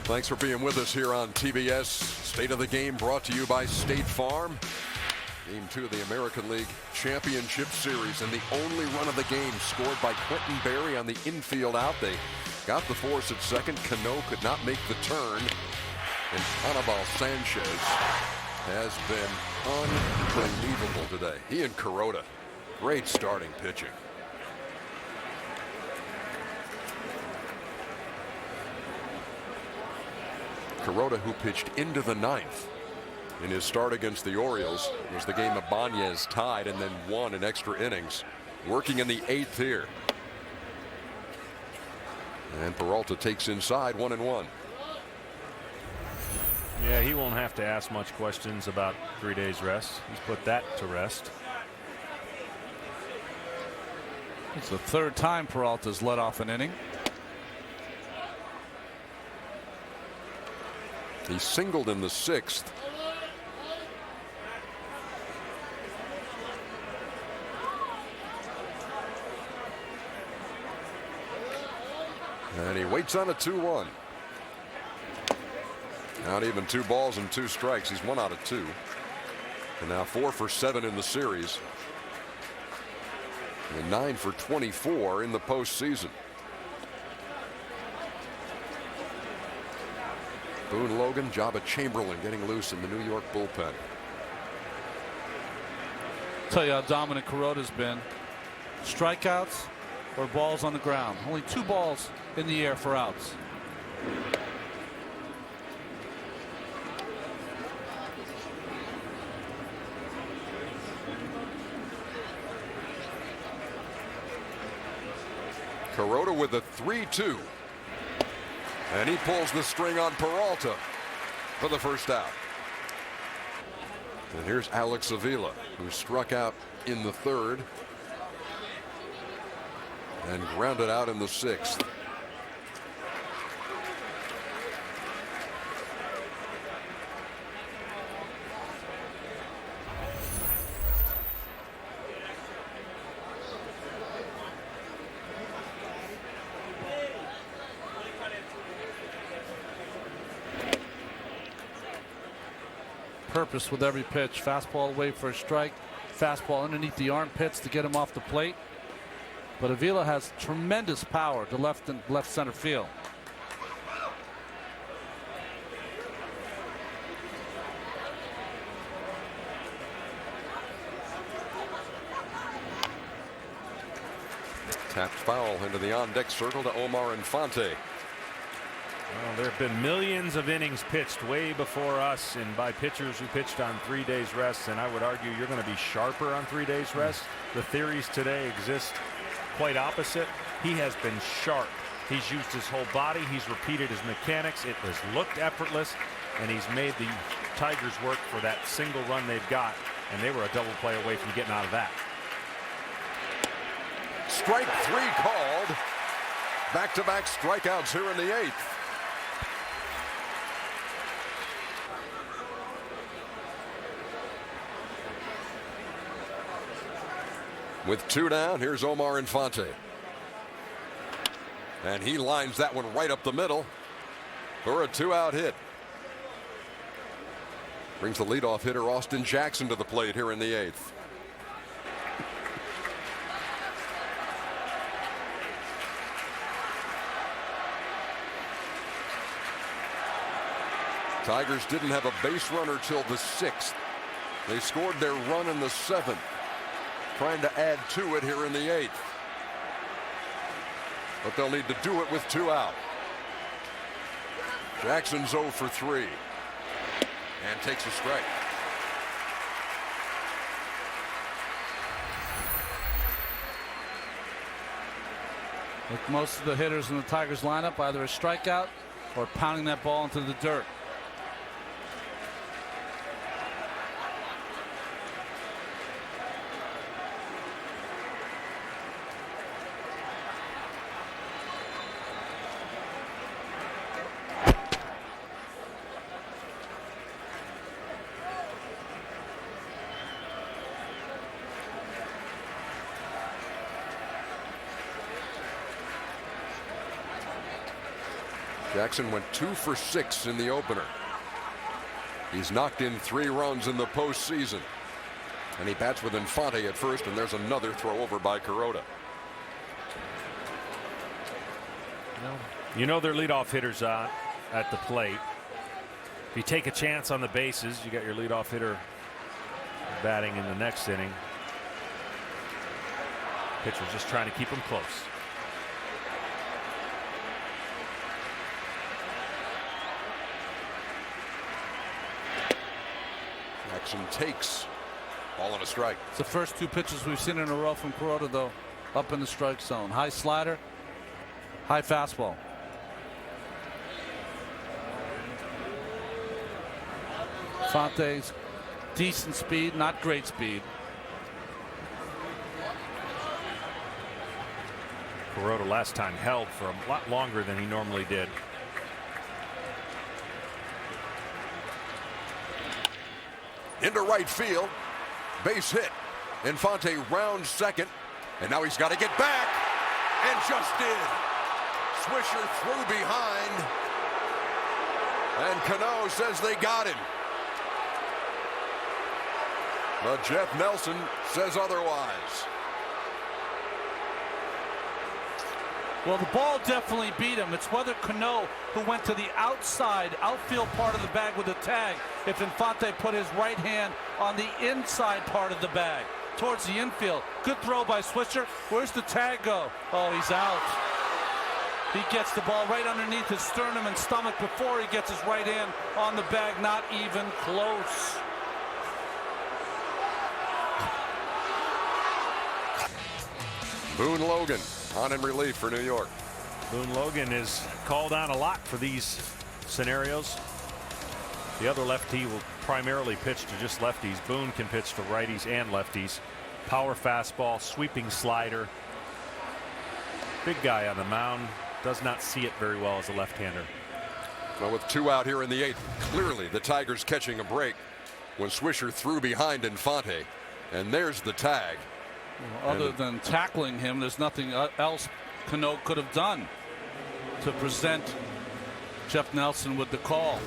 Thanks for being with us here on TBS. State of the Game brought to you by State Farm. Game 2 of the American League Championship Series, and the only run of the game scored by Quentin Berry on the infield out. They got the force at second. Cano could not make the turn, and Anibal Sanchez has been unbelievable today. He and Kuroda, great starting pitching. Kuroda, who pitched into the ninth in his start against the Orioles, was the game Ibanez tied and then won in extra innings, working in the eighth here. And Peralta takes inside 1-1. Yeah, he won't have to ask much questions about 3 days rest. He's put that to rest. It's the third time Peralta's led off an inning. He singled in the sixth. And he waits on a 2-1. Not even 2 balls and 2 strikes. He's 1 out of 2. And now 4 for 7 in the series. And 9 for 24 in the postseason. Boone Logan, Jabba Chamberlain getting loose in the New York bullpen. Tell you how dominant Kuroda's been. Strikeouts or balls on the ground. Only 2 balls in the air for outs. Kuroda with a 3-2. And he pulls the string on Peralta for the first out. And here's Alex Avila, who struck out in the third and grounded out in the sixth. Purpose with every pitch. Fastball away for a strike. Fastball underneath the armpits to get him off the plate. But Avila has tremendous power to left and left center field. Tapped foul into the on-deck circle to Omar Infante. Well, there have been millions of innings pitched way before us and by pitchers who pitched on 3 days rest, and I would argue you're going to be sharper on 3 days rest. The theories today exist quite opposite. He has been sharp. He's used his whole body. He's repeated his mechanics. It has looked effortless, and he's made the Tigers work for that single run they've got, and they were a double play away from getting out of that. Strike 3 called. Back-to-back strikeouts here in the eighth. With 2 down, here's Omar Infante. And he lines that one right up the middle for a 2-out hit. Brings the leadoff hitter Austin Jackson to the plate here in the eighth. Tigers didn't have a base runner till the 6th. They scored their run in the 7th. Trying to add to it here in the 8th. But they'll need to do it with 2 out. Jackson's 0 for 3. And takes a strike. Like most of the hitters in the Tigers lineup, either a strikeout or pounding that ball into the dirt. Jackson went 2 for 6 in the opener. He's knocked in 3 runs in the postseason. And he bats with Infante at first, and there's another throw over by Kuroda. You know their leadoff hitters at the plate. If you take a chance on the bases, you got your leadoff hitter batting in the next inning. Pitcher's just trying to keep him close. Jackson takes. Ball and a strike. It's the first 2 pitches we've seen in a row from Kuroda, though, up in the strike zone. High slider, high fastball. Infante's decent speed, not great speed. Kuroda last time held for a lot longer than he normally did. Into right field. Base hit. Infante rounds second. And now he's got to get back. And just did. Swisher threw behind. And Cano says they got him. But Jeff Nelson says otherwise. Well, the ball definitely beat him. It's whether Cano, who went to the outside outfield part of the bag with the tag, if Infante put his right hand on the inside part of the bag towards the infield. Good throw by Swisher. Where's the tag go? Oh, he's out. He gets the ball right underneath his sternum and stomach before he gets his right hand on the bag. Not even close. Boone Logan on in relief for New York. Boone Logan is called on a lot for these scenarios. The other lefty will primarily pitch to just lefties. Boone can pitch to righties and lefties. Power fastball, sweeping slider. Big guy on the mound. Does not see it very well as a left-hander. Well, with 2 out here in the 8th, clearly the Tigers catching a break when Swisher threw behind Infante. And there's the tag. Well, other than tackling him, there's nothing else Cano could have done to present Jeff Nelson with the call.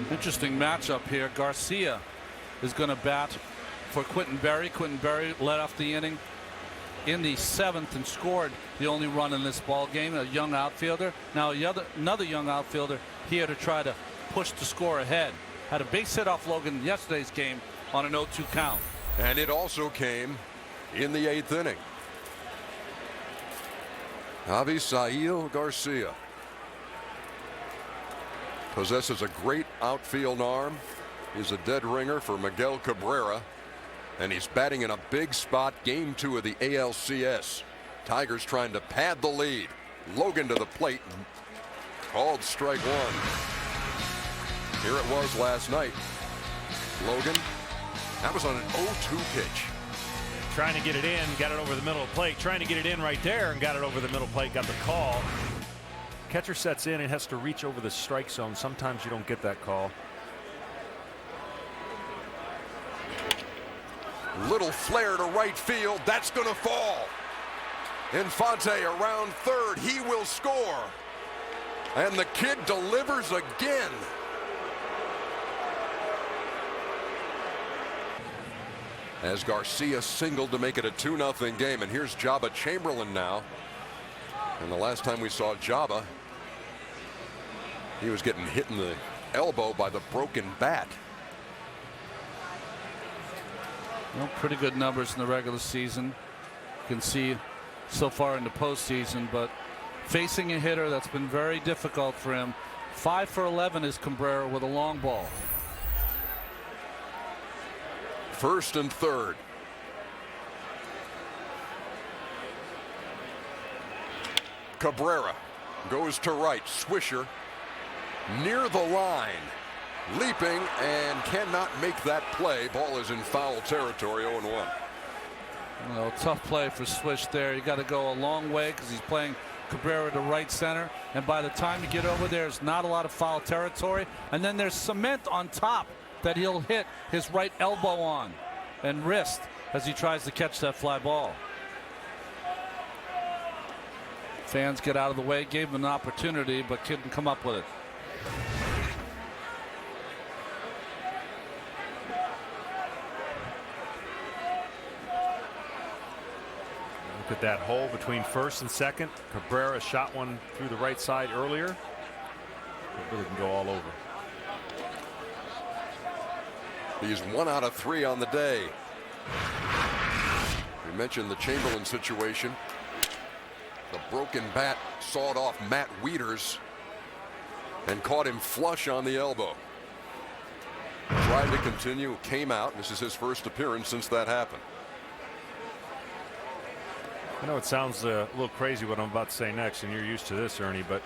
Interesting matchup here. Garcia is going to bat for Quentin Berry. Quentin Berry led off the inning in the 7th and scored the only run in this ball game. A young outfielder. Now another young outfielder here to try to push the score ahead. Had a base hit off Logan in yesterday's game on an 0-2 count. And it also came in the 8th inning. Avisail Garcia possesses a great outfield arm. He's a dead ringer for Miguel Cabrera. And he's batting in a big spot. Game 2 of the ALCS. Tigers trying to pad the lead. Logan to the plate. Called strike 1. Here it was last night. Logan. That was on an 0-2 pitch. Trying to get it in, got it over the middle of the plate. Trying to get it in right there and got it over the middle plate, got the call. Catcher sets in and has to reach over the strike zone. Sometimes you don't get that call. Little flare to right field. That's going to fall. Infante around third. He will score. And the kid delivers again. As Garcia singled to make it a 2-0 game. And here's Jabba Chamberlain now. And the last time we saw Jabba, he was getting hit in the elbow by the broken bat. Well, pretty good numbers in the regular season. You can see so far in the postseason, but facing a hitter that's been very difficult for him. 5 for 11 is Cabrera with a long ball. First and third. Cabrera goes to right. Swisher near the line. Leaping and cannot make that play. Ball is in foul territory. 0-1. Well, tough play for Swish there. You got to go a long way because he's playing Cabrera to right center. And by the time you get over there, there's not a lot of foul territory. And then there's cement on top that he'll hit his right elbow on and wrist as he tries to catch that fly ball. Fans get out of the way, gave him an opportunity, but couldn't come up with it. Look at that hole between first and second. Cabrera shot one through the right side earlier. It really can go all over. He's 1 out of 3 on the day. We mentioned the Chamberlain situation. The broken bat sawed off Matt Wieters and caught him flush on the elbow. Tried to continue, came out. This is his first appearance since that happened. I know it sounds a little crazy what I'm about to say next, and you're used to this, Ernie, but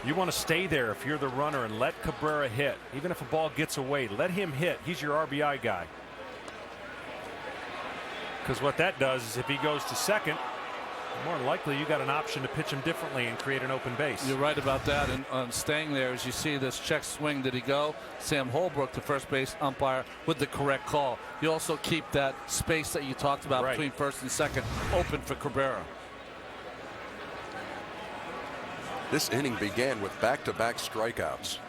you want to stay there if you're the runner and let Cabrera hit. Even if a ball gets away, let him hit. He's your RBI guy. Because what that does is if he goes to second, more than likely you got an option to pitch him differently and create an open base. You're right about that. And staying there, as you see this check swing, did he go? Sam Holbrook, the first base umpire, with the correct call. You also keep that space that you talked about between first and second open for Cabrera. This inning began with back-to-back strikeouts.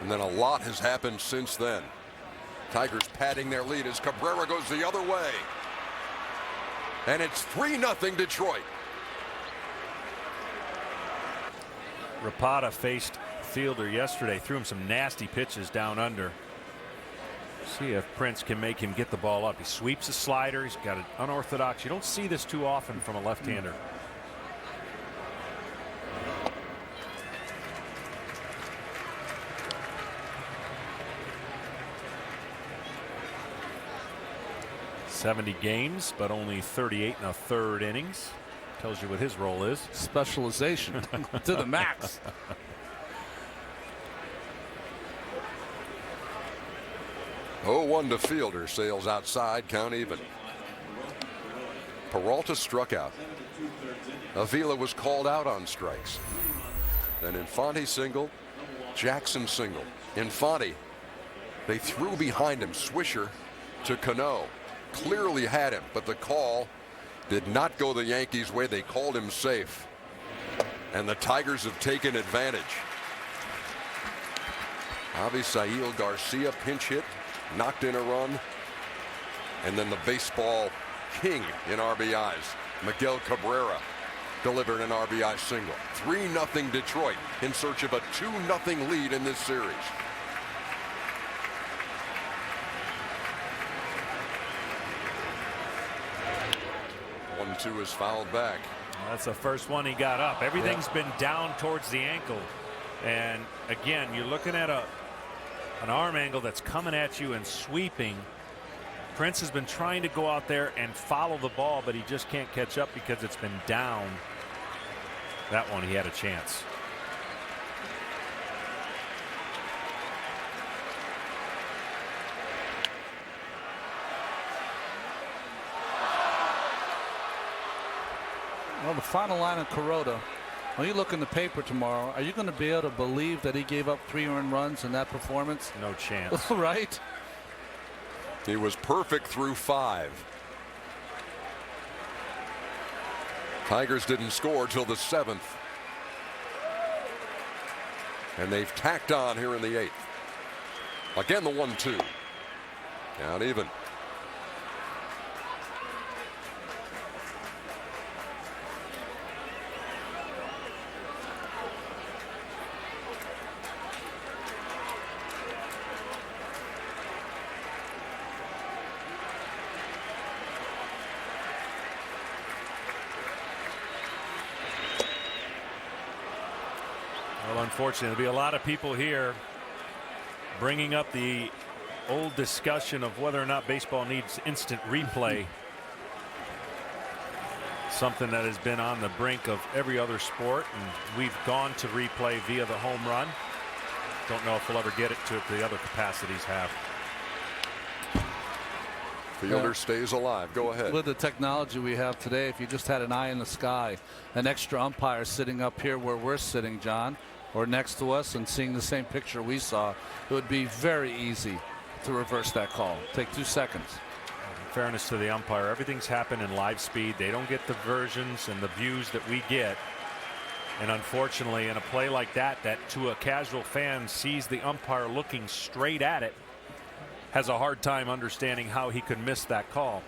And then a lot has happened since then. Tigers padding their lead as Cabrera goes the other way. And it's 3-0 Detroit. Rapata faced Fielder yesterday, threw him some nasty pitches down under. See if Prince can make him get the ball up. He sweeps a slider. He's got an unorthodox. You don't see this too often from a left-hander. .70 games, but only 38 1/3 innings. Tells you what his role is. Specialization to the max. Oh, 1 to Fielder, sails outside, count even. Peralta struck out. Avila was called out on strikes. Then Infante single, Jackson single. Infante, they threw behind him. Swisher to Cano. Clearly had him, but the call did not go the Yankees' way. They called him safe. And the Tigers have taken advantage. Avisail Garcia pinch hit, knocked in a run. And then the baseball king in RBIs, Miguel Cabrera, delivered an RBI single. 3-0 Detroit in search of a 2-0 lead in this series. 1-2 is fouled back. That's the first one he got up. Everything's been down towards the ankle. And again, you're looking at an arm angle that's coming at you and sweeping. Prince has been trying to go out there and follow the ball, but he just can't catch up because it's been down. That one he had a chance. Well, the final line of Kuroda. When you look in the paper tomorrow, are you going to be able to believe that he gave up 3 earned runs in that performance? No chance. Right? He was perfect through 5. Tigers didn't score till the 7th. And they've tacked on here in the 8th. Again, the 1-2. Count even. Well, unfortunately, there'll be a lot of people here bringing up the old discussion of whether or not baseball needs instant replay. Something that has been on the brink of every other sport, and we've gone to replay via the home run. Don't know if we'll ever get it to the other capacities have. Fielder stays alive. Go ahead. With the technology we have today, if you just had an eye in the sky, an extra umpire sitting up here where we're sitting, John, or next to us, and seeing the same picture we saw, it would be very easy to reverse that call. Take 2 seconds. fairness to the umpire, everything's happened in live speed. They don't get the versions and the views that we get. And unfortunately, in a play like that, that to a casual fan sees the umpire looking straight at it, has a hard time understanding how he could miss that call.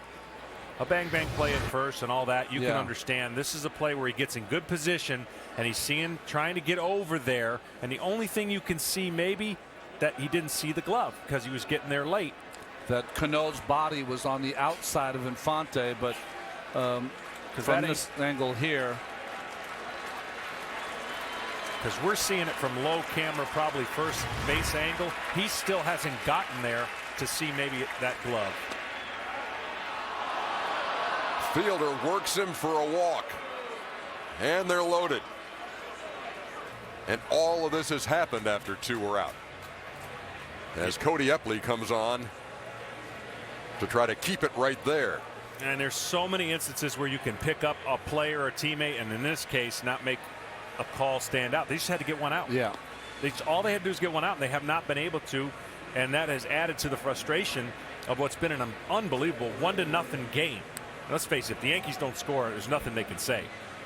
A bang bang play at first and all that, you can understand. This is a play where he gets in good position and he's trying to get over there, and the only thing you can see maybe that he didn't see the glove because he was getting there late. That Cano's body was on the outside of Infante, but from this angle here, because we're seeing it from low camera, probably first base angle, he still hasn't gotten there to see maybe that glove. Fielder works him for a walk, and they're loaded. And all of this has happened after 2 are out, as Cody Epley comes on to try to keep it right there. And there's so many instances where you can pick up a player or a teammate, and in this case not make a call stand out. They just had to get one out. Yeah, all they had to do is get one out, and they have not been able to, and that has added to the frustration of what's been an unbelievable 1-0 game. Let's face it, the Yankees don't score, there's nothing they can say.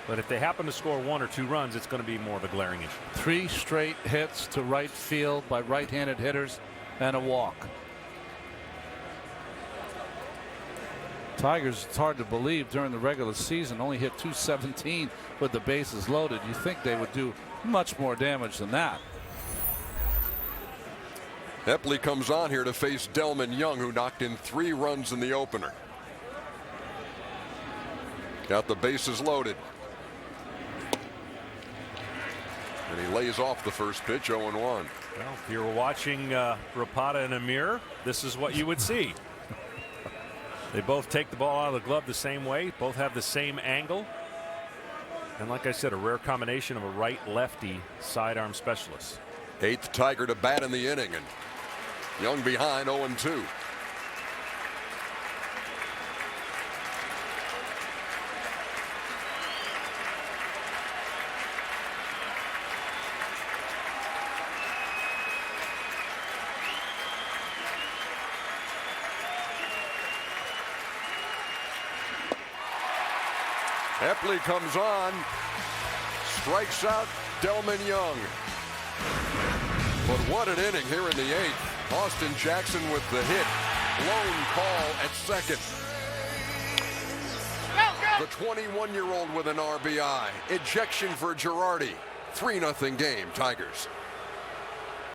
But if they happen to score 1 or 2 runs, it's going to be more of a glaring issue. 3 straight hits to right field by right-handed hitters and a walk. Tigers, it's hard to believe, during the regular season only hit .217 with the bases loaded. You think they would do much more damage than that. Epley comes on here to face Delman Young, who knocked in 3 runs in the opener. Got the bases loaded. And he lays off the first pitch, 0-1. Well, if you were watching Rapata in a mirror, this is what you would see. They both take the ball out of the glove the same way. Both have the same angle. And like I said, a rare combination of a right-lefty sidearm specialist. 8th Tiger to bat in the inning, and Young behind 0-2. Epley comes on, strikes out Delman Young. But what an inning here in the 8th. Austin Jackson with the hit. Lone call at second. The 21-year-old with an RBI. Ejection for Girardi. 3-0 game, Tigers.